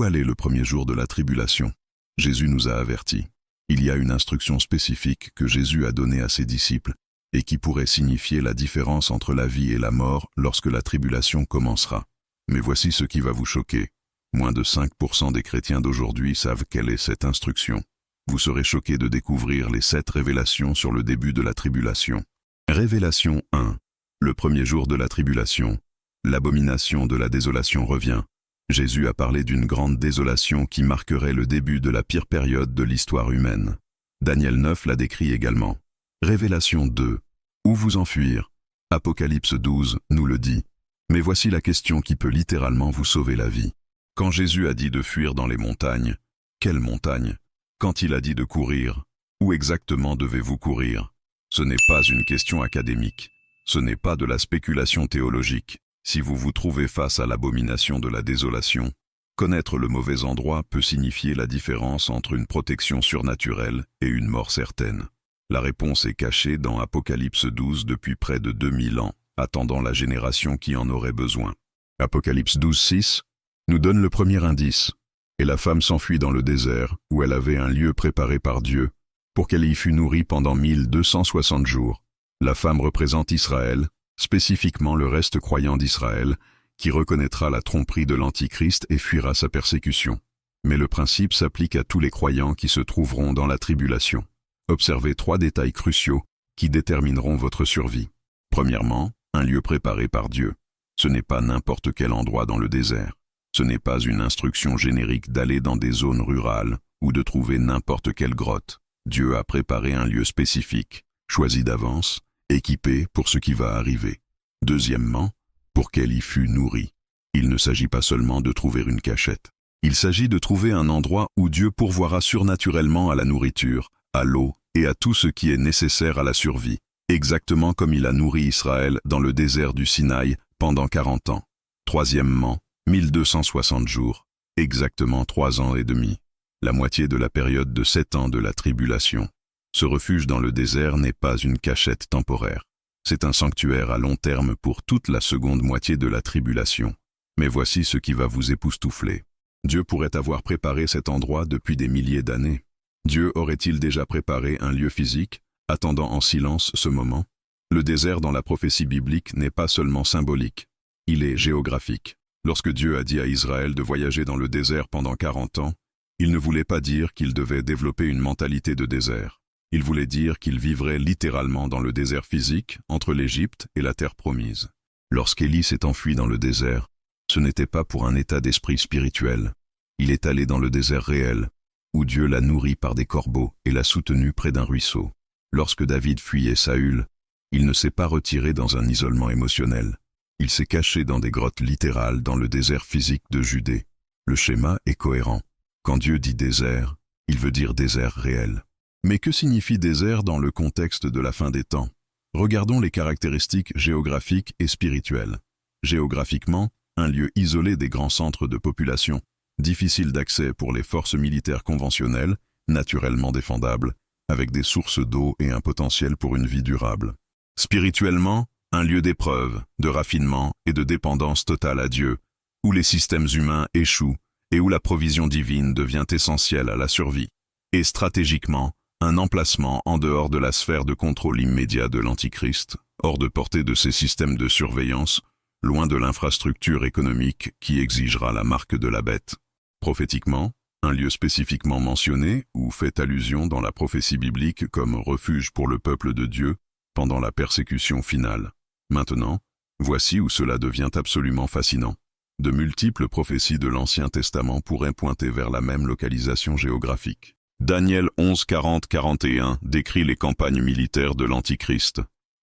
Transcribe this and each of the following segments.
Où aller le premier jour de la tribulation? Jésus nous a avertis. Il y a une instruction spécifique que Jésus a donnée à ses disciples et qui pourrait signifier la différence entre la vie et la mort lorsque la tribulation commencera. Mais voici ce qui va vous choquer. Moins de 5% des chrétiens d'aujourd'hui savent quelle est cette instruction. Vous serez choqués de découvrir les 7 révélations sur le début de la tribulation. Révélation 1. Le premier jour de la tribulation. L'abomination de la désolation revient. Jésus a parlé d'une grande désolation qui marquerait le début de la pire période de l'histoire humaine. Daniel 9 la décrit également. Révélation 2. Où vous enfuir? Apocalypse 12 nous le dit. Mais voici la question qui peut littéralement vous sauver la vie. Quand Jésus a dit de fuir dans les montagnes, quelles montagnes? Quand il a dit de courir, où exactement devez-vous courir? Ce n'est pas une question académique. Ce n'est pas de la spéculation théologique. Si vous vous trouvez face à l'abomination de la désolation, connaître le mauvais endroit peut signifier la différence entre une protection surnaturelle et une mort certaine. La réponse est cachée dans Apocalypse 12 depuis près de 2000 ans, attendant la génération qui en aurait besoin. Apocalypse 12:6 nous donne le premier indice. Et la femme s'enfuit dans le désert, où elle avait un lieu préparé par Dieu, pour qu'elle y fût nourrie pendant 1260 jours. La femme représente Israël, spécifiquement le reste croyant d'Israël, qui reconnaîtra la tromperie de l'Antichrist et fuira sa persécution. Mais le principe s'applique à tous les croyants qui se trouveront dans la tribulation. Observez 3 détails cruciaux qui détermineront votre survie. Premièrement, un lieu préparé par Dieu. Ce n'est pas n'importe quel endroit dans le désert. Ce n'est pas une instruction générique d'aller dans des zones rurales ou de trouver n'importe quelle grotte. Dieu a préparé un lieu spécifique, choisi d'avance, équipé pour ce qui va arriver. Deuxièmement, pour qu'elle y fût nourrie. Il ne s'agit pas seulement de trouver une cachette. Il s'agit de trouver un endroit où Dieu pourvoira surnaturellement à la nourriture, à l'eau et à tout ce qui est nécessaire à la survie, exactement comme il a nourri Israël dans le désert du Sinaï pendant 40 ans. Troisièmement, 1260 jours, exactement 3 ans et demi, la moitié de la période de 7 ans de la tribulation. Ce refuge dans le désert n'est pas une cachette temporaire. C'est un sanctuaire à long terme pour toute la seconde moitié de la tribulation. Mais voici ce qui va vous époustoufler. Dieu pourrait avoir préparé cet endroit depuis des milliers d'années. Dieu aurait-il déjà préparé un lieu physique, attendant en silence ce moment? Le désert dans la prophétie biblique n'est pas seulement symbolique, il est géographique. Lorsque Dieu a dit à Israël de voyager dans le désert pendant 40 ans, il ne voulait pas dire qu'il devait développer une mentalité de désert. Il voulait dire qu'il vivrait littéralement dans le désert physique, entre l'Égypte et la terre promise. Lorsqu'Élie s'est enfui dans le désert, ce n'était pas pour un état d'esprit spirituel. Il est allé dans le désert réel, où Dieu l'a nourri par des corbeaux et l'a soutenu près d'un ruisseau. Lorsque David fuyait Saül, il ne s'est pas retiré dans un isolement émotionnel. Il s'est caché dans des grottes littérales dans le désert physique de Judée. Le schéma est cohérent. Quand Dieu dit désert, il veut dire désert réel. Mais que signifie désert dans le contexte de la fin des temps? Regardons les caractéristiques géographiques et spirituelles. Géographiquement, un lieu isolé des grands centres de population, difficile d'accès pour les forces militaires conventionnelles, naturellement défendables, avec des sources d'eau et un potentiel pour une vie durable. Spirituellement, un lieu d'épreuve, de raffinement et de dépendance totale à Dieu, où les systèmes humains échouent et où la provision divine devient essentielle à la survie. Et stratégiquement, un emplacement en dehors de la sphère de contrôle immédiat de l'Antichrist, hors de portée de ses systèmes de surveillance, loin de l'infrastructure économique qui exigera la marque de la bête. Prophétiquement, un lieu spécifiquement mentionné ou fait allusion dans la prophétie biblique comme refuge pour le peuple de Dieu pendant la persécution finale. Maintenant, voici où cela devient absolument fascinant. De multiples prophéties de l'Ancien Testament pourraient pointer vers la même localisation géographique. Daniel 11:40-41 décrit les campagnes militaires de l'Antichrist.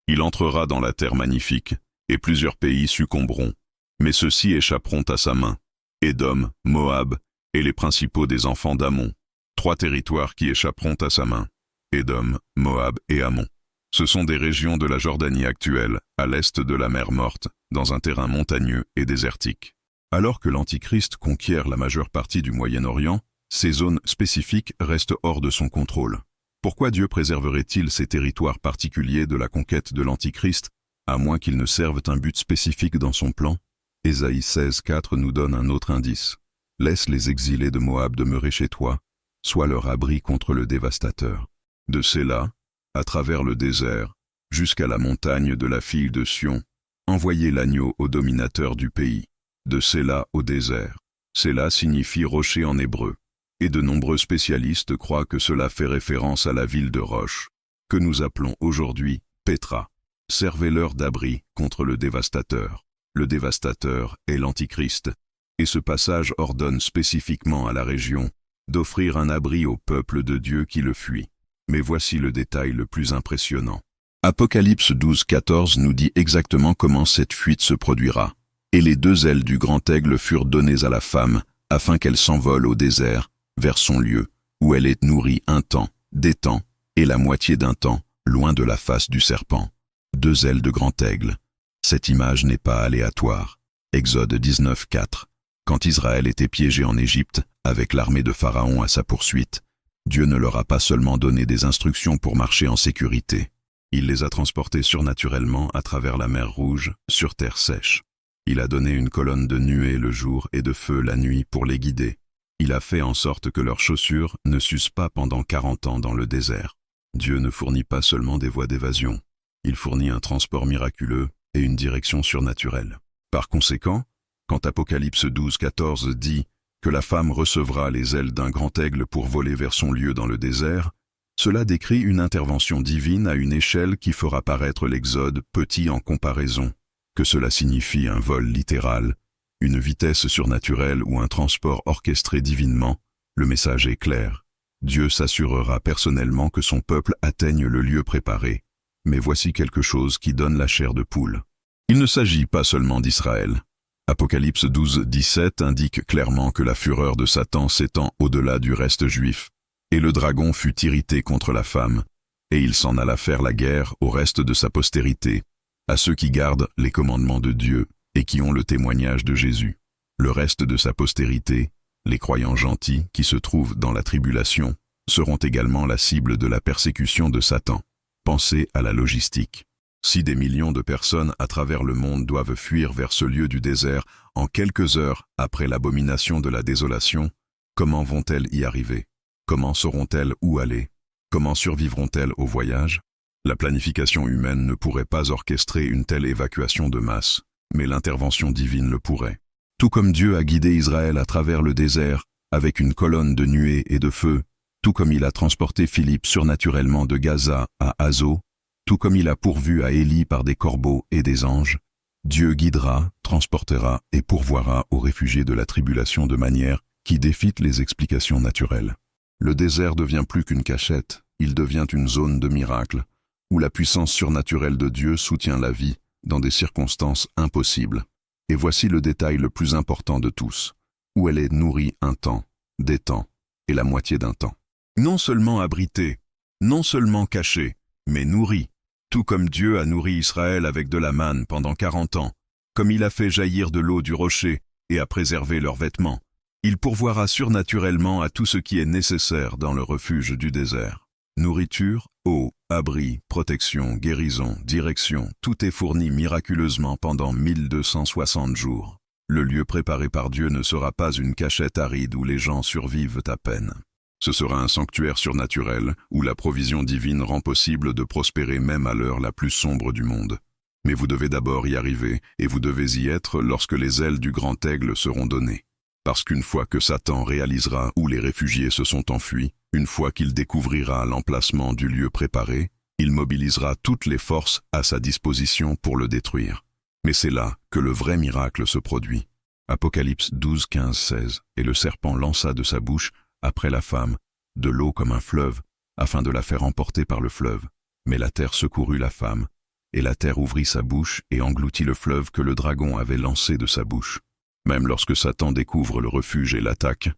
Il entrera dans la terre magnifique, et plusieurs pays succomberont, mais ceux-ci échapperont à sa main. Édom, Moab et les principaux des enfants d'Ammon. 3 territoires qui échapperont à sa main. Édom, Moab et Ammon. Ce sont des régions de la Jordanie actuelle, à l'est de la mer Morte, dans un terrain montagneux et désertique. Alors que l'Antichrist conquiert la majeure partie du Moyen-Orient, ces zones spécifiques restent hors de son contrôle. Pourquoi Dieu préserverait-il ces territoires particuliers de la conquête de l'Antichrist, à moins qu'ils ne servent un but spécifique dans son plan? Ésaïe 16:4 nous donne un autre indice. Laisse les exilés de Moab demeurer chez toi, sois leur abri contre le dévastateur. De Séla, à travers le désert, jusqu'à la montagne de la fille de Sion, envoyez l'agneau au dominateur du pays. De Séla au désert. Séla signifie rocher en hébreu, et de nombreux spécialistes croient que cela fait référence à la ville de Roche, que nous appelons aujourd'hui Pétra. Servez-leur d'abri contre le dévastateur. Le dévastateur est l'Antichrist, et ce passage ordonne spécifiquement à la région d'offrir un abri au peuple de Dieu qui le fuit. Mais voici le détail le plus impressionnant. Apocalypse 12:14 nous dit exactement comment cette fuite se produira. Et les 2 ailes du grand aigle furent données à la femme, afin qu'elle s'envole au désert, vers son lieu, où elle est nourrie un temps, des temps, et la moitié d'un temps, loin de la face du serpent. 2 ailes de grand aigle. Cette image n'est pas aléatoire. Exode 19:4. Quand Israël était piégé en Égypte, avec l'armée de Pharaon à sa poursuite, Dieu ne leur a pas seulement donné des instructions pour marcher en sécurité. Il les a transportés surnaturellement à travers la mer Rouge, sur terre sèche. Il a donné une colonne de nuée le jour et de feu la nuit pour les guider. Il a fait en sorte que leurs chaussures ne s'usent pas pendant 40 ans dans le désert. Dieu ne fournit pas seulement des voies d'évasion. Il fournit un transport miraculeux et une direction surnaturelle. Par conséquent, quand Apocalypse 12:14 dit que la femme recevra les ailes d'un grand aigle pour voler vers son lieu dans le désert, cela décrit une intervention divine à une échelle qui fera paraître l'Exode petit en comparaison. Que cela signifie un vol littéral, une vitesse surnaturelle ou un transport orchestré divinement, le message est clair. Dieu s'assurera personnellement que son peuple atteigne le lieu préparé. Mais voici quelque chose qui donne la chair de poule. Il ne s'agit pas seulement d'Israël. Apocalypse 12:17 indique clairement que la fureur de Satan s'étend au-delà du reste juif. Et le dragon fut irrité contre la femme, et il s'en alla faire la guerre au reste de sa postérité, à ceux qui gardent les commandements de Dieu et qui ont le témoignage de Jésus. Le reste de sa postérité, les croyants gentils qui se trouvent dans la tribulation, seront également la cible de la persécution de Satan. Pensez à la logistique. Si des millions de personnes à travers le monde doivent fuir vers ce lieu du désert en quelques heures après l'abomination de la désolation, comment vont-elles y arriver? Comment sauront-elles où aller? Comment survivront-elles au voyage? La planification humaine ne pourrait pas orchestrer une telle évacuation de masse, mais l'intervention divine le pourrait. Tout comme Dieu a guidé Israël à travers le désert, avec une colonne de nuée et de feu, tout comme il a transporté Philippe surnaturellement de Gaza à Azo, tout comme il a pourvu à Élie par des corbeaux et des anges, Dieu guidera, transportera et pourvoira aux réfugiés de la tribulation de manière qui défie les explications naturelles. Le désert devient plus qu'une cachette, il devient une zone de miracle, où la puissance surnaturelle de Dieu soutient la vie dans des circonstances impossibles. Et voici le détail le plus important de tous, où elle est nourrie un temps, des temps et la moitié d'un temps. Non seulement abritée, non seulement cachée, mais nourrie, tout comme Dieu a nourri Israël avec de la manne pendant 40 ans, comme il a fait jaillir de l'eau du rocher et a préservé leurs vêtements. Il pourvoira surnaturellement à tout ce qui est nécessaire dans le refuge du désert. Nourriture, eau, abri, protection, guérison, direction, tout est fourni miraculeusement pendant 1260 jours. Le lieu préparé par Dieu ne sera pas une cachette aride où les gens survivent à peine. Ce sera un sanctuaire surnaturel où la provision divine rend possible de prospérer même à l'heure la plus sombre du monde. Mais vous devez d'abord y arriver, et vous devez y être lorsque les ailes du grand aigle seront données. Parce qu'une fois que Satan réalisera où les réfugiés se sont enfuis, une fois qu'il découvrira l'emplacement du lieu préparé, il mobilisera toutes les forces à sa disposition pour le détruire. Mais c'est là que le vrai miracle se produit. Apocalypse 12:15-16. Et le serpent lança de sa bouche, après la femme, de l'eau comme un fleuve, afin de la faire emporter par le fleuve. Mais la terre secourut la femme, et la terre ouvrit sa bouche et engloutit le fleuve que le dragon avait lancé de sa bouche. Même lorsque Satan découvre le refuge et l'attaque,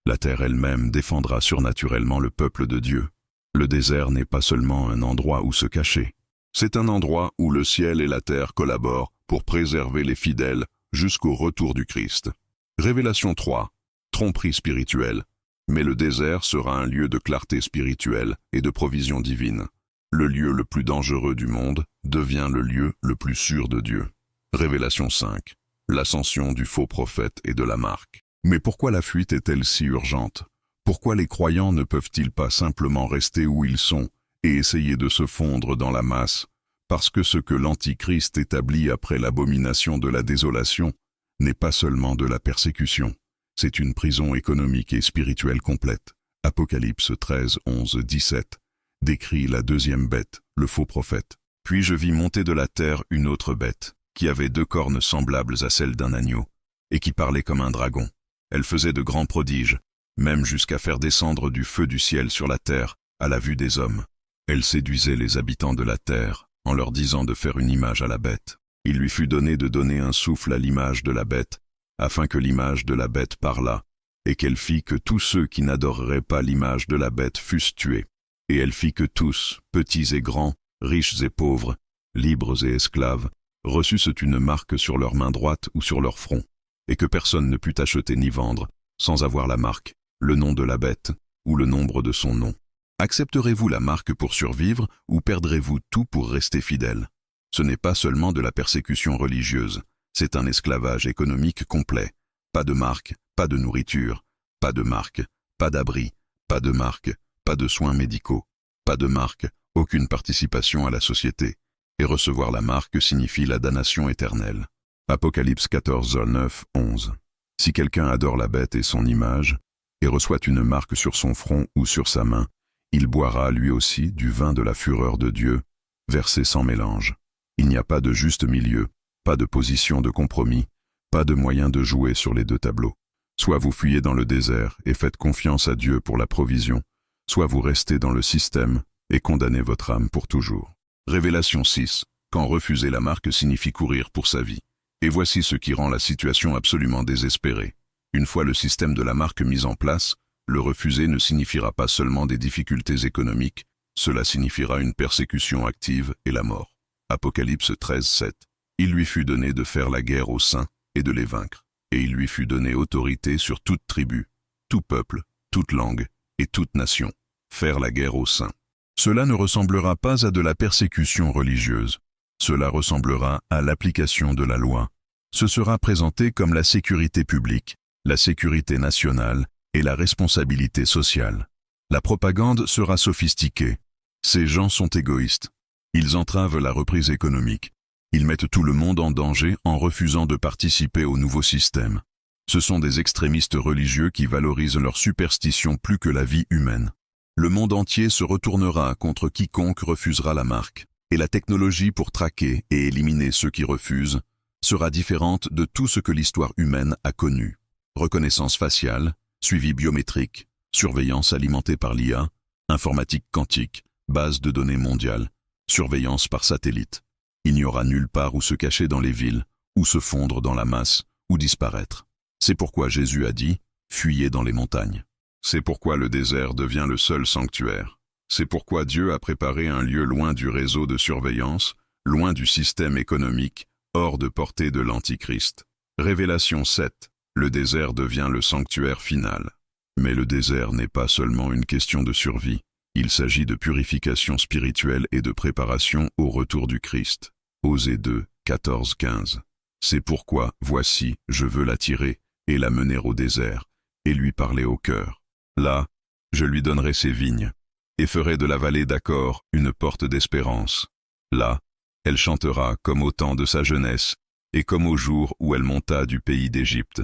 la terre elle-même défendra surnaturellement le peuple de Dieu. Le désert n'est pas seulement un endroit où se cacher. C'est un endroit où le ciel et la terre collaborent pour préserver les fidèles jusqu'au retour du Christ. Révélation 3. Tromperie spirituelle. Mais le désert sera un lieu de clarté spirituelle et de provision divine. Le lieu le plus dangereux du monde devient le lieu le plus sûr de Dieu. Révélation 5. L'ascension du faux prophète et de la marque. Mais pourquoi la fuite est-elle si urgente? Pourquoi les croyants ne peuvent-ils pas simplement rester où ils sont et essayer de se fondre dans la masse? Parce que ce que l'Antichrist établit après l'abomination de la désolation n'est pas seulement de la persécution, c'est une prison économique et spirituelle complète. Apocalypse 13, 11, 17 décrit la deuxième bête, le faux prophète. Puis je vis monter de la terre une autre bête, qui avait 2 cornes semblables à celles d'un agneau, et qui parlait comme un dragon. Elle faisait de grands prodiges, même jusqu'à faire descendre du feu du ciel sur la terre, à la vue des hommes. Elle séduisait les habitants de la terre, en leur disant de faire une image à la bête. Il lui fut donné de donner un souffle à l'image de la bête, afin que l'image de la bête parlât, et qu'elle fit que tous ceux qui n'adoreraient pas l'image de la bête fussent tués. Et elle fit que tous, petits et grands, riches et pauvres, libres et esclaves, reçussent une marque sur leur main droite ou sur leur front, et que personne ne put acheter ni vendre, sans avoir la marque, le nom de la bête, ou le nombre de son nom. Accepterez-vous la marque pour survivre, ou perdrez-vous tout pour rester fidèle? Ce n'est pas seulement de la persécution religieuse, c'est un esclavage économique complet. Pas de marque, pas de nourriture, pas de marque, pas d'abri, pas de marque, pas de soins médicaux, pas de marque, aucune participation à la société. Et recevoir la marque signifie la damnation éternelle. Apocalypse 14, 9, 11. Si quelqu'un adore la bête et son image, et reçoit une marque sur son front ou sur sa main, il boira lui aussi du vin de la fureur de Dieu, versé sans mélange. Il n'y a pas de juste milieu, pas de position de compromis, pas de moyen de jouer sur les 2 tableaux. Soit vous fuyez dans le désert et faites confiance à Dieu pour la provision, soit vous restez dans le système et condamnez votre âme pour toujours. Révélation 6. Quand refuser la marque signifie courir pour sa vie. Et voici ce qui rend la situation absolument désespérée. Une fois le système de la marque mis en place, le refuser ne signifiera pas seulement des difficultés économiques, cela signifiera une persécution active et la mort. Apocalypse 13, 7. Il lui fut donné de faire la guerre aux saints et de les vaincre, et il lui fut donné autorité sur toute tribu, tout peuple, toute langue et toute nation. Faire la guerre aux saints. Cela ne ressemblera pas à de la persécution religieuse. Cela ressemblera à l'application de la loi. Ce sera présenté comme la sécurité publique, la sécurité nationale et la responsabilité sociale. La propagande sera sophistiquée. Ces gens sont égoïstes. Ils entravent la reprise économique. Ils mettent tout le monde en danger en refusant de participer au nouveau système. Ce sont des extrémistes religieux qui valorisent leur superstition plus que la vie humaine. Le monde entier se retournera contre quiconque refusera la marque, et la technologie pour traquer et éliminer ceux qui refusent sera différente de tout ce que l'histoire humaine a connu. Reconnaissance faciale, suivi biométrique, surveillance alimentée par l'IA, informatique quantique, base de données mondiale, surveillance par satellite. Il n'y aura nulle part où se cacher dans les villes, ou se fondre dans la masse, ou disparaître. C'est pourquoi Jésus a dit « Fuyez dans les montagnes ». C'est pourquoi le désert devient le seul sanctuaire. C'est pourquoi Dieu a préparé un lieu loin du réseau de surveillance, loin du système économique, hors de portée de l'Antichrist. Révélation 7. Le désert devient le sanctuaire final. Mais le désert n'est pas seulement une question de survie. Il s'agit de purification spirituelle et de préparation au retour du Christ. Osée 2, 14, 15. C'est pourquoi, voici, je veux l'attirer et la mener au désert, et lui parler au cœur. Là, je lui donnerai ses vignes, et ferai de la vallée d'Accord une porte d'espérance. Là, elle chantera comme au temps de sa jeunesse, et comme au jour où elle monta du pays d'Égypte.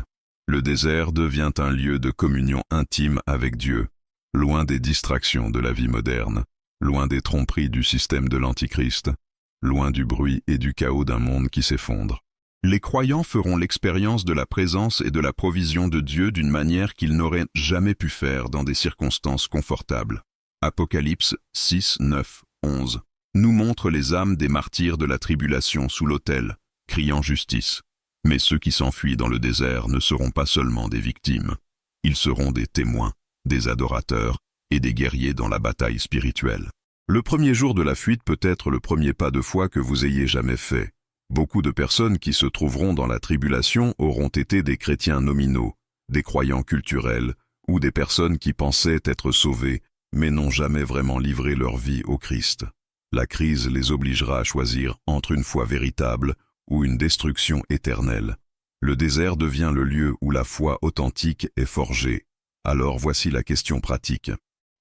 Le désert devient un lieu de communion intime avec Dieu, loin des distractions de la vie moderne, loin des tromperies du système de l'Antichrist, loin du bruit et du chaos d'un monde qui s'effondre. Les croyants feront l'expérience de la présence et de la provision de Dieu d'une manière qu'ils n'auraient jamais pu faire dans des circonstances confortables. Apocalypse 6, 9, 11 nous montre les âmes des martyrs de la tribulation sous l'autel, criant justice. Mais ceux qui s'enfuient dans le désert ne seront pas seulement des victimes. Ils seront des témoins, des adorateurs et des guerriers dans la bataille spirituelle. Le premier jour de la fuite peut être le premier pas de foi que vous ayez jamais fait. Beaucoup de personnes qui se trouveront dans la tribulation auront été des chrétiens nominaux, des croyants culturels ou des personnes qui pensaient être sauvées mais n'ont jamais vraiment livré leur vie au Christ. La crise les obligera à choisir entre une foi véritable ou une destruction éternelle. Le désert devient le lieu où la foi authentique est forgée. Alors voici la question pratique.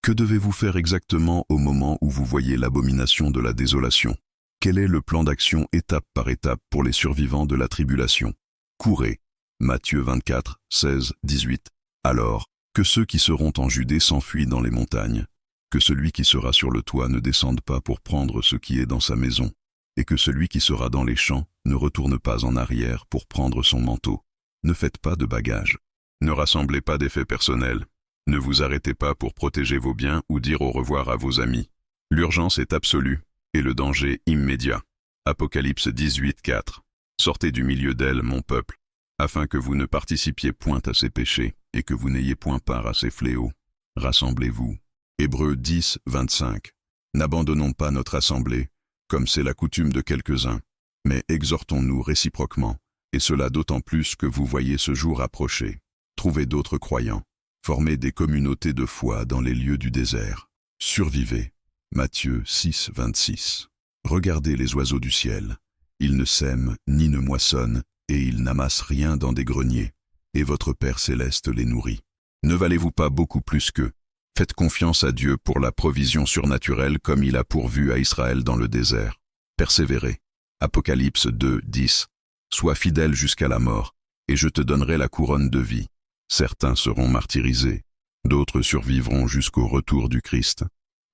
Que devez-vous faire exactement au moment où vous voyez l'abomination de la désolation? Quel est le plan d'action étape par étape pour les survivants de la tribulation? Courez. Matthieu 24, 16, 18. Alors, que ceux qui seront en Judée s'enfuient dans les montagnes, que celui qui sera sur le toit ne descende pas pour prendre ce qui est dans sa maison, et que celui qui sera dans les champs ne retourne pas en arrière pour prendre son manteau. Ne faites pas de bagages. Ne rassemblez pas d'effets personnels. Ne vous arrêtez pas pour protéger vos biens ou dire au revoir à vos amis. L'urgence est absolue et le danger immédiat. Apocalypse 18, 4. Sortez du milieu d'elle, mon peuple, afin que vous ne participiez point à ses péchés et que vous n'ayez point part à ses fléaux. Rassemblez-vous. Hébreux 10, 25. N'abandonnons pas notre assemblée, comme c'est la coutume de quelques-uns, mais exhortons-nous réciproquement, et cela d'autant plus que vous voyez ce jour approcher. Trouvez d'autres croyants. Formez des communautés de foi dans les lieux du désert. Survivez. Matthieu 6, 26. Regardez les oiseaux du ciel. Ils ne sèment ni ne moissonnent, et ils n'amassent rien dans des greniers, et votre Père céleste les nourrit. Ne valez-vous pas beaucoup plus qu'eux? Faites confiance à Dieu pour la provision surnaturelle comme il a pourvu à Israël dans le désert. Persévérez. Apocalypse 2, 10. Sois fidèle jusqu'à la mort, et je te donnerai la couronne de vie. Certains seront martyrisés, d'autres survivront jusqu'au retour du Christ.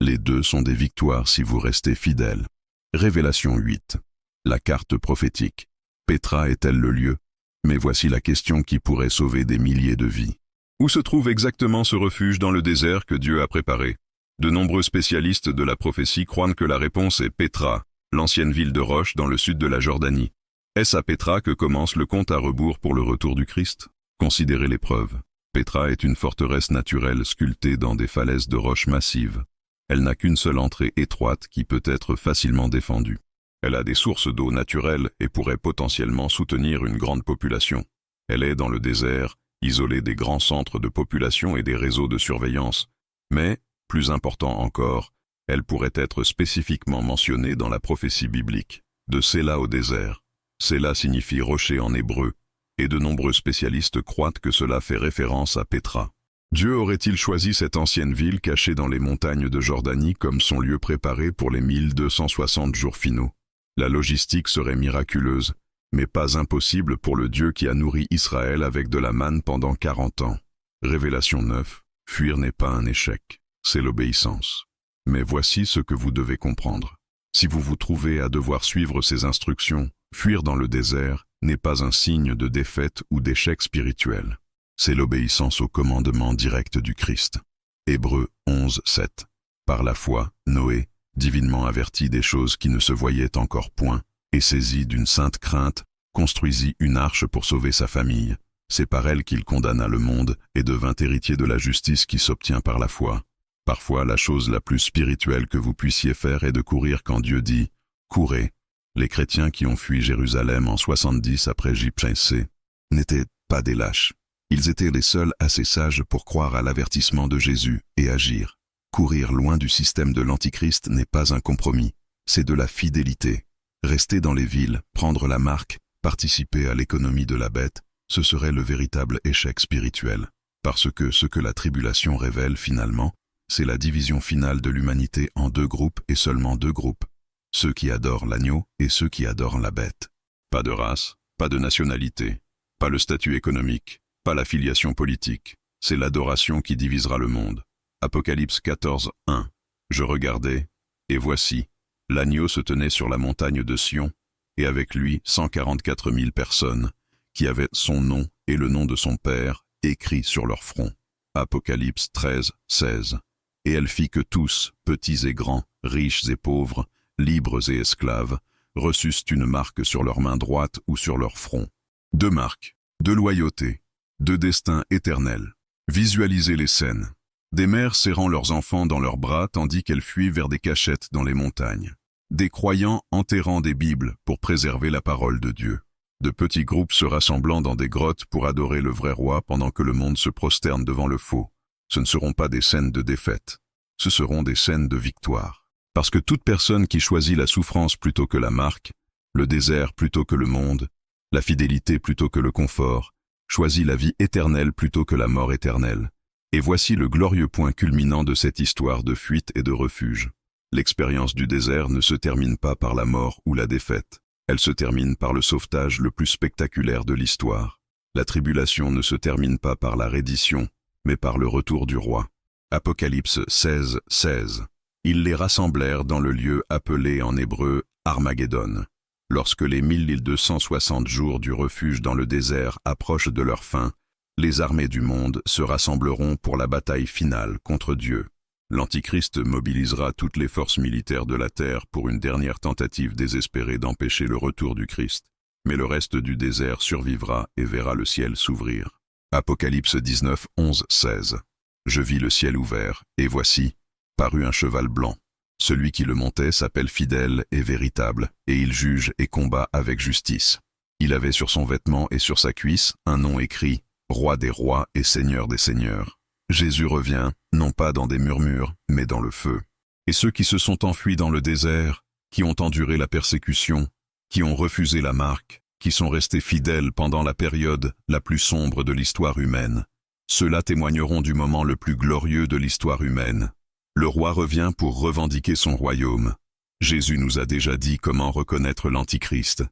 Les deux sont des victoires si vous restez fidèles. Révélation 8. La carte prophétique. Pétra est-elle le lieu? Mais voici la question qui pourrait sauver des milliers de vies. Où se trouve exactement ce refuge dans le désert que Dieu a préparé? De nombreux spécialistes de la prophétie croient que la réponse est Pétra, l'ancienne ville de roche dans le sud de la Jordanie. Est-ce à Pétra que commence le compte à rebours pour le retour du Christ? Considérez les preuves. Pétra est une forteresse naturelle sculptée dans des falaises de roches massives. Elle n'a qu'une seule entrée étroite qui peut être facilement défendue. Elle a des sources d'eau naturelles et pourrait potentiellement soutenir une grande population. Elle est dans le désert, isolée des grands centres de population et des réseaux de surveillance. Mais, plus important encore, elle pourrait être spécifiquement mentionnée dans la prophétie biblique. De Séla au désert. Séla signifie rocher en hébreu, et de nombreux spécialistes croient que cela fait référence à Pétra. Dieu aurait-il choisi cette ancienne ville cachée dans les montagnes de Jordanie comme son lieu préparé pour les 1260 jours finaux? La logistique serait miraculeuse, mais pas impossible pour le Dieu qui a nourri Israël avec de la manne pendant 40 ans. Révélation 9. Fuir n'est pas un échec, c'est l'obéissance. Mais voici ce que vous devez comprendre. Si vous vous trouvez à devoir suivre ces instructions, fuir dans le désert n'est pas un signe de défaite ou d'échec spirituel. C'est l'obéissance au commandement direct du Christ. Hébreux 11, 7. Par la foi, Noé, divinement averti des choses qui ne se voyaient encore point, et saisi d'une sainte crainte, construisit une arche pour sauver sa famille. C'est par elle qu'il condamna le monde et devint héritier de la justice qui s'obtient par la foi. Parfois, la chose la plus spirituelle que vous puissiez faire est de courir quand Dieu dit « Courez ». Les chrétiens qui ont fui Jérusalem en 70 après J.C. n'étaient pas des lâches. Ils étaient les seuls assez sages pour croire à l'avertissement de Jésus et agir. Courir loin du système de l'Antichrist n'est pas un compromis, c'est de la fidélité. Rester dans les villes, prendre la marque, participer à l'économie de la bête, ce serait le véritable échec spirituel. Parce que ce que la tribulation révèle finalement, c'est la division finale de l'humanité en deux groupes et seulement deux groupes. Ceux qui adorent l'agneau et ceux qui adorent la bête. Pas de race, pas de nationalité, pas le statut économique, pas la filiation politique. C'est l'adoration qui divisera le monde. Apocalypse 14, 1. Je regardais, et voici, l'agneau se tenait sur la montagne de Sion, et avec lui 144 000 personnes, qui avaient son nom et le nom de son Père écrits sur leur front. Apocalypse 13, 16. Et elle fit que tous, petits et grands, riches et pauvres, libres et esclaves, reçussent une marque sur leur main droite ou sur leur front. Deux marques, de loyauté, de destin éternel. Visualisez les scènes. Des mères serrant leurs enfants dans leurs bras tandis qu'elles fuient vers des cachettes dans les montagnes. Des croyants enterrant des Bibles pour préserver la parole de Dieu. De petits groupes se rassemblant dans des grottes pour adorer le vrai roi pendant que le monde se prosterne devant le faux. Ce ne seront pas des scènes de défaite, ce seront des scènes de victoire. Parce que toute personne qui choisit la souffrance plutôt que la marque, le désert plutôt que le monde, la fidélité plutôt que le confort, choisit la vie éternelle plutôt que la mort éternelle. Et voici le glorieux point culminant de cette histoire de fuite et de refuge. L'expérience du désert ne se termine pas par la mort ou la défaite. Elle se termine par le sauvetage le plus spectaculaire de l'histoire. La tribulation ne se termine pas par la reddition, mais par le retour du roi. Apocalypse 16, 16. Ils les rassemblèrent dans le lieu appelé en hébreu Armageddon. Lorsque les 1260 jours du refuge dans le désert approchent de leur fin, les armées du monde se rassembleront pour la bataille finale contre Dieu. L'Antichrist mobilisera toutes les forces militaires de la terre pour une dernière tentative désespérée d'empêcher le retour du Christ. Mais le reste du désert survivra et verra le ciel s'ouvrir. Apocalypse 19, 11, 16. Je vis le ciel ouvert, et voici, parut un cheval blanc. Celui qui le montait s'appelle Fidèle et Véritable, et il juge et combat avec justice. Il avait sur son vêtement et sur sa cuisse un nom écrit, Roi des rois et Seigneur des seigneurs. Jésus revient, non pas dans des murmures, mais dans le feu. Et ceux qui se sont enfuis dans le désert, qui ont enduré la persécution, qui ont refusé la marque, qui sont restés fidèles pendant la période la plus sombre de l'histoire humaine, ceux-là témoigneront du moment le plus glorieux de l'histoire humaine. Le roi revient pour revendiquer son royaume. Jésus nous a déjà dit comment reconnaître l'Antichrist.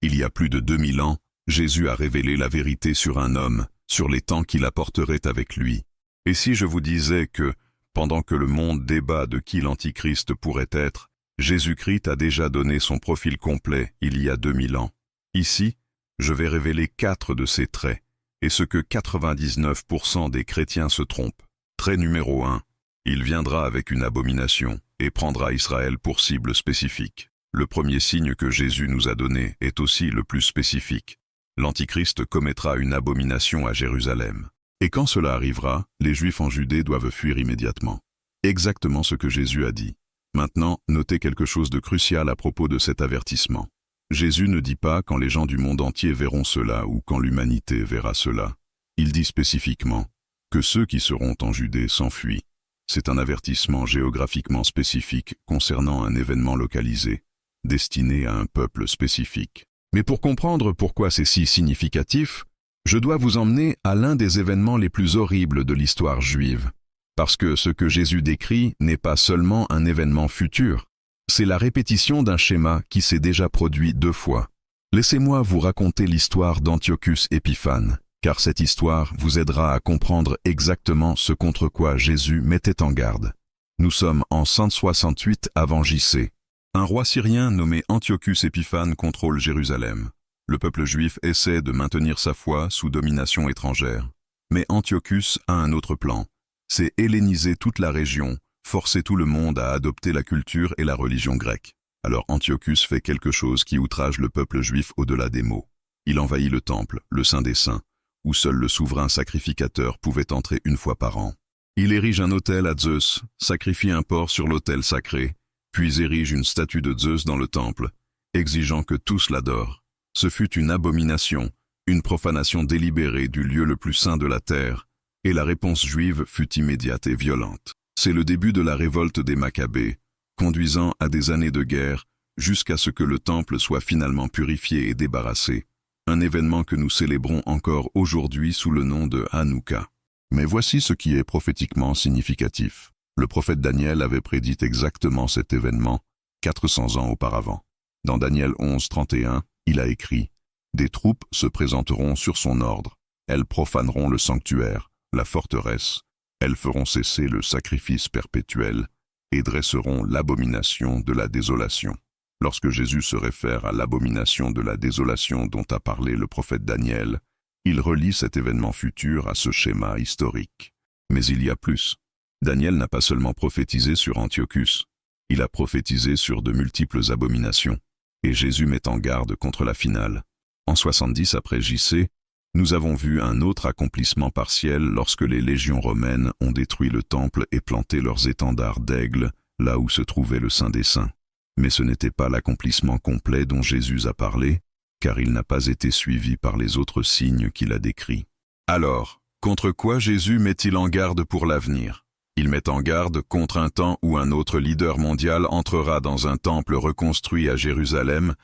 Il y a plus de 2000 ans, Jésus a révélé la vérité sur un homme, sur les temps qu'il apporterait avec lui. Et si je vous disais que, pendant que le monde débat de qui l'Antichrist pourrait être, Jésus-Christ a déjà donné son profil complet il y a 2000 ans. Ici, je vais révéler 4 de ces traits, et ce que 99% des chrétiens se trompent. Trait numéro 1. Il viendra avec une abomination et prendra Israël pour cible spécifique. Le premier signe que Jésus nous a donné est aussi le plus spécifique. L'Antichrist commettra une abomination à Jérusalem. Et quand cela arrivera, les Juifs en Judée doivent fuir immédiatement. Exactement ce que Jésus a dit. Maintenant, notez quelque chose de crucial à propos de cet avertissement. Jésus ne dit pas quand les gens du monde entier verront cela ou quand l'humanité verra cela. Il dit spécifiquement que ceux qui seront en Judée s'enfuient. C'est un avertissement géographiquement spécifique concernant un événement localisé, destiné à un peuple spécifique. Mais pour comprendre pourquoi c'est si significatif, je dois vous emmener à l'un des événements les plus horribles de l'histoire juive. Parce que ce que Jésus décrit n'est pas seulement un événement futur, c'est la répétition d'un schéma qui s'est déjà produit 2 fois. Laissez-moi vous raconter l'histoire d'Antiochus Épiphane, car cette histoire vous aidera à comprendre exactement ce contre quoi Jésus mettait en garde. Nous sommes en 168 avant J.C. Un roi syrien nommé Antiochus Épiphane contrôle Jérusalem. Le peuple juif essaie de maintenir sa foi sous domination étrangère. Mais Antiochus a un autre plan. C'est helléniser toute la région, forcer tout le monde à adopter la culture et la religion grecque. Alors Antiochus fait quelque chose qui outrage le peuple juif au-delà des mots. Il envahit le temple, le Saint des Saints, où seul le souverain sacrificateur pouvait entrer 1 fois par an. Il érige un autel à Zeus, sacrifie un porc sur l'autel sacré, puis érige une statue de Zeus dans le temple, exigeant que tous l'adorent. Ce fut une abomination, une profanation délibérée du lieu le plus saint de la terre, et la réponse juive fut immédiate et violente. C'est le début de la révolte des Maccabées, conduisant à des années de guerre, jusqu'à ce que le temple soit finalement purifié et débarrassé, un événement que nous célébrons encore aujourd'hui sous le nom de Hanouka. Mais voici ce qui est prophétiquement significatif. Le prophète Daniel avait prédit exactement cet événement 400 ans auparavant. Dans Daniel 11, 31, il a écrit « Des troupes se présenteront sur son ordre. Elles profaneront le sanctuaire, la forteresse. Elles feront cesser le sacrifice perpétuel et dresseront l'abomination de la désolation. » Lorsque Jésus se réfère à l'abomination de la désolation dont a parlé le prophète Daniel, il relie cet événement futur à ce schéma historique. Mais il y a plus. Daniel n'a pas seulement prophétisé sur Antiochus, il a prophétisé sur de multiples abominations. Et Jésus met en garde contre la finale. En 70 après J.C., nous avons vu un autre accomplissement partiel lorsque les légions romaines ont détruit le temple et planté leurs étendards d'aigle là où se trouvait le Saint des Saints. Mais ce n'était pas l'accomplissement complet dont Jésus a parlé, car il n'a pas été suivi par les autres signes qu'il a décrits. Alors, contre quoi Jésus met-il en garde pour l'avenir? Il met en garde contre un temps où un autre leader mondial entrera dans un temple reconstruit à Jérusalem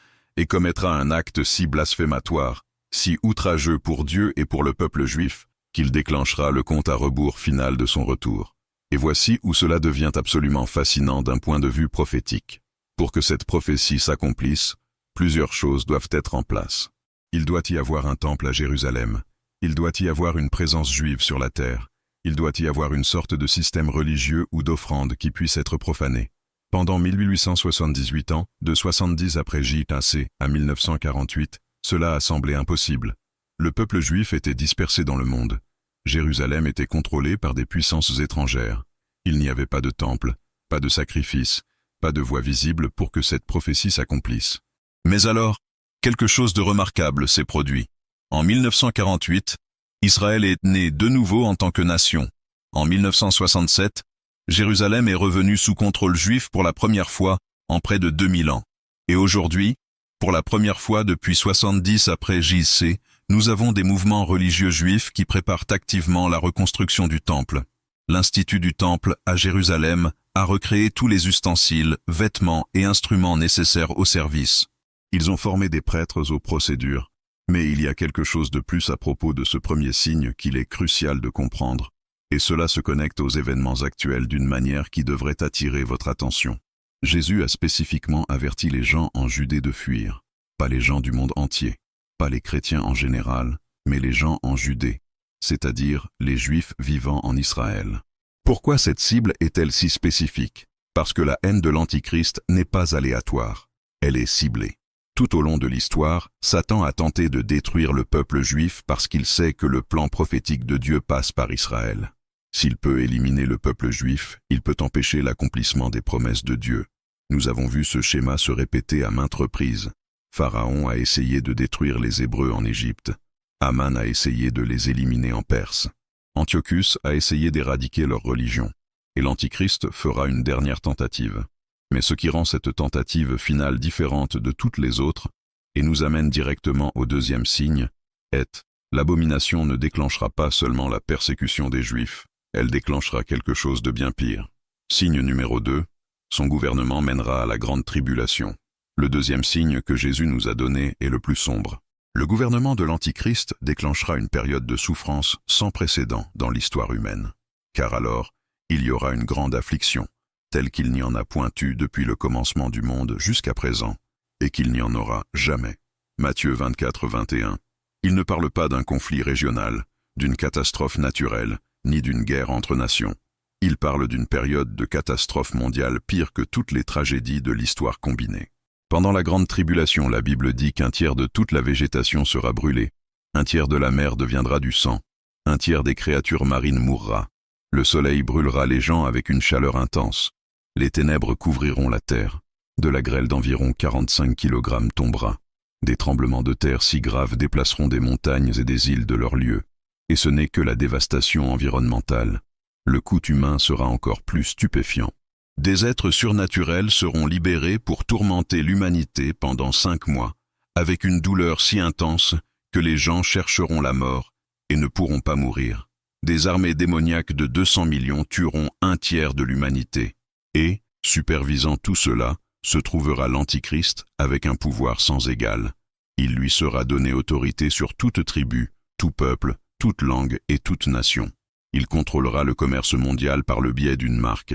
et commettra un acte si blasphématoire, si outrageux pour Dieu et pour le peuple juif, qu'il déclenchera le compte à rebours final de son retour. Et voici où cela devient absolument fascinant d'un point de vue prophétique. Pour que cette prophétie s'accomplisse, plusieurs choses doivent être en place. Il doit y avoir un temple à Jérusalem. Il doit y avoir une présence juive sur la terre. Il doit y avoir une sorte de système religieux ou d'offrande qui puisse être profané. Pendant 1878 ans, de 70 après J.A.C. à 1948, cela a semblé impossible. Le peuple juif était dispersé dans le monde. Jérusalem était contrôlée par des puissances étrangères. Il n'y avait pas de temple, pas de sacrifice, pas de voie visible pour que cette prophétie s'accomplisse. Mais alors, quelque chose de remarquable s'est produit. En 1948, Israël est né de nouveau en tant que nation. En 1967, Jérusalem est revenue sous contrôle juif pour la première fois en près de 2000 ans. Et aujourd'hui, pour la première fois depuis 70 après J.C., nous avons des mouvements religieux juifs qui préparent activement la reconstruction du temple. L'Institut du Temple à Jérusalem a recréé tous les ustensiles, vêtements et instruments nécessaires au service. Ils ont formé des prêtres aux procédures, mais il y a quelque chose de plus à propos de ce premier signe qu'il est crucial de comprendre, et cela se connecte aux événements actuels d'une manière qui devrait attirer votre attention. Jésus a spécifiquement averti les gens en Judée de fuir, pas les gens du monde entier, pas les chrétiens en général, mais les gens en Judée, c'est-à-dire les Juifs vivant en Israël. Pourquoi cette cible est-elle si spécifique? Parce que la haine de l'Antichrist n'est pas aléatoire, elle est ciblée. Tout au long de l'histoire, Satan a tenté de détruire le peuple juif parce qu'il sait que le plan prophétique de Dieu passe par Israël. S'il peut éliminer le peuple juif, il peut empêcher l'accomplissement des promesses de Dieu. Nous avons vu ce schéma se répéter à maintes reprises. Pharaon a essayé de détruire les Hébreux en Égypte. Aman a essayé de les éliminer en Perse. Antiochus a essayé d'éradiquer leur religion. Et l'Antichrist fera une dernière tentative. Mais ce qui rend cette tentative finale différente de toutes les autres, et nous amène directement au deuxième signe, est: l'abomination ne déclenchera pas seulement la persécution des Juifs, elle déclenchera quelque chose de bien pire. Signe numéro 2, son gouvernement mènera à la grande tribulation. Le deuxième signe que Jésus nous a donné est le plus sombre. Le gouvernement de l'Antichrist déclenchera une période de souffrance sans précédent dans l'histoire humaine. Car alors, il y aura une grande affliction, telle qu'il n'y en a point eu depuis le commencement du monde jusqu'à présent, et qu'il n'y en aura jamais. Matthieu 24, 21. Il ne parle pas d'un conflit régional, d'une catastrophe naturelle, ni d'une guerre entre nations. Il parle d'une période de catastrophe mondiale pire que toutes les tragédies de l'histoire combinée. Pendant la grande tribulation, la Bible dit qu'un tiers de toute la végétation sera brûlée, un tiers de la mer deviendra du sang, un tiers des créatures marines mourra. Le soleil brûlera les gens avec une chaleur intense. Les ténèbres couvriront la terre. De la grêle d'environ 45 kg tombera. Des tremblements de terre si graves déplaceront des montagnes et des îles de leur lieu. Et ce n'est que la dévastation environnementale. Le coût humain sera encore plus stupéfiant. Des êtres surnaturels seront libérés pour tourmenter l'humanité pendant 5 mois, avec une douleur si intense que les gens chercheront la mort et ne pourront pas mourir. Des armées démoniaques de 200 millions tueront un tiers de l'humanité. Et, supervisant tout cela, se trouvera l'Antichrist avec un pouvoir sans égal. Il lui sera donné autorité sur toute tribu, tout peuple, toute langue et toute nation. Il contrôlera le commerce mondial par le biais d'une marque.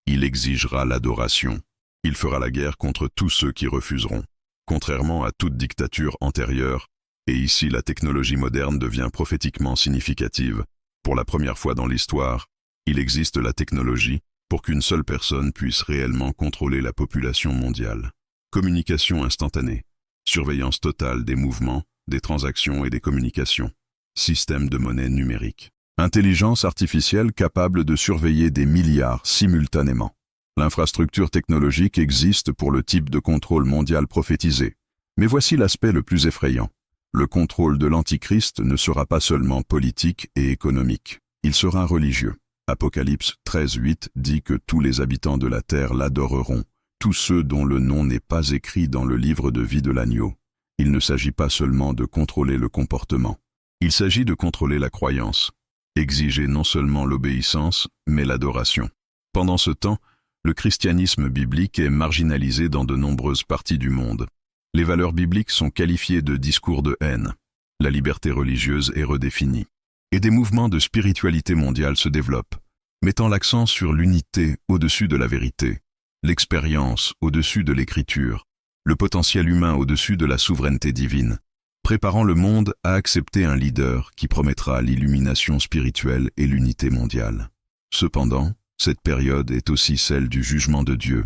Il exigera l'adoration. Il fera la guerre contre tous ceux qui refuseront. Contrairement à toute dictature antérieure, et ici la technologie moderne devient prophétiquement significative, pour la première fois dans l'histoire, il existe la technologie pour qu'une seule personne puisse réellement contrôler la population mondiale. Communication instantanée, surveillance totale des mouvements, des transactions et des communications, système de monnaie numérique. Intelligence artificielle capable de surveiller des milliards simultanément. L'infrastructure technologique existe pour le type de contrôle mondial prophétisé. Mais voici l'aspect le plus effrayant. Le contrôle de l'Antichrist ne sera pas seulement politique et économique. Il sera religieux. Apocalypse 13:8 dit que tous les habitants de la terre l'adoreront, tous ceux dont le nom n'est pas écrit dans le livre de vie de l'agneau. Il ne s'agit pas seulement de contrôler le comportement. Il s'agit de contrôler la croyance. Exiger non seulement l'obéissance, mais l'adoration. Pendant ce temps, le christianisme biblique est marginalisé dans de nombreuses parties du monde. Les valeurs bibliques sont qualifiées de discours de haine. La liberté religieuse est redéfinie. Et des mouvements de spiritualité mondiale se développent, mettant l'accent sur l'unité au-dessus de la vérité, l'expérience au-dessus de l'écriture, le potentiel humain au-dessus de la souveraineté divine, préparant le monde à accepter un leader qui promettra l'illumination spirituelle et l'unité mondiale. Cependant, cette période est aussi celle du jugement de Dieu,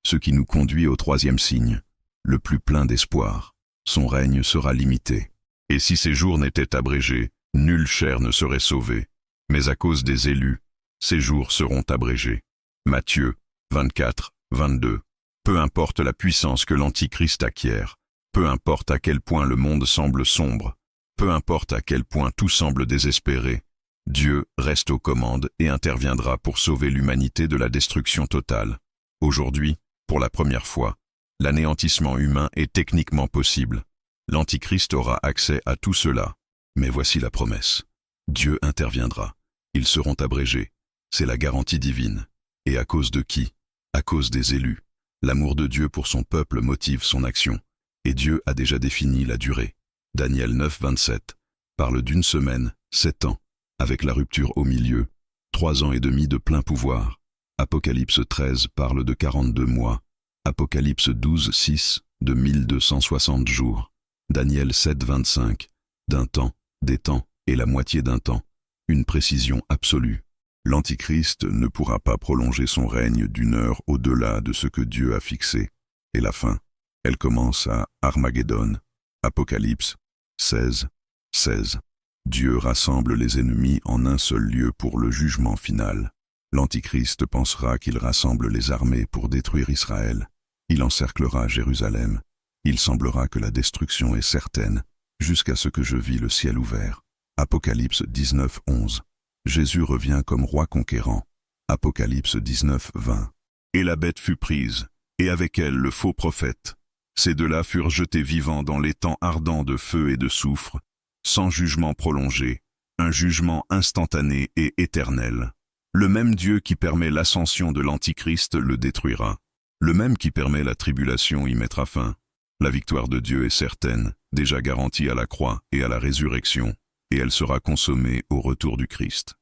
ce qui nous conduit au troisième signe, le plus plein d'espoir. Son règne sera limité. Et si ces jours n'étaient abrégés, nulle chair ne serait sauvée. Mais à cause des élus, ces jours seront abrégés. Matthieu 24, 22. Peu importe la puissance que l'Antichrist acquiert, peu importe à quel point le monde semble sombre, peu importe à quel point tout semble désespéré, Dieu reste aux commandes et interviendra pour sauver l'humanité de la destruction totale. Aujourd'hui, pour la première fois, l'anéantissement humain est techniquement possible. L'Antichrist aura accès à tout cela. Mais voici la promesse. Dieu interviendra. Ils seront abrégés. C'est la garantie divine. Et à cause de qui? À cause des élus. L'amour de Dieu pour son peuple motive son action. Et Dieu a déjà défini la durée. Daniel 9, 27 parle d'une semaine, 7 ans, avec la rupture au milieu, 3 ans et demi de plein pouvoir. Apocalypse 13 parle de 42 mois. Apocalypse 12, 6 de 1260 jours. Daniel 7, 25 d'un temps, des temps et la moitié d'un temps. Une précision absolue. L'Antichrist ne pourra pas prolonger son règne d'une heure au-delà de ce que Dieu a fixé. Et la fin, elle commence à Armageddon. Apocalypse 16, 16. Dieu rassemble les ennemis en un seul lieu pour le jugement final. L'Antichrist pensera qu'il rassemble les armées pour détruire Israël. Il encerclera Jérusalem. Il semblera que la destruction est certaine, jusqu'à ce que je vis le ciel ouvert. Apocalypse 19, 11. Jésus revient comme roi conquérant. Apocalypse 19, 20. Et la bête fut prise, et avec elle le faux prophète. Ces deux-là furent jetés vivants dans l'étang ardent de feu et de soufre, sans jugement prolongé, un jugement instantané et éternel. Le même Dieu qui permet l'ascension de l'Antichrist le détruira. Le même qui permet la tribulation y mettra fin. La victoire de Dieu est certaine, déjà garantie à la croix et à la résurrection, et elle sera consommée au retour du Christ.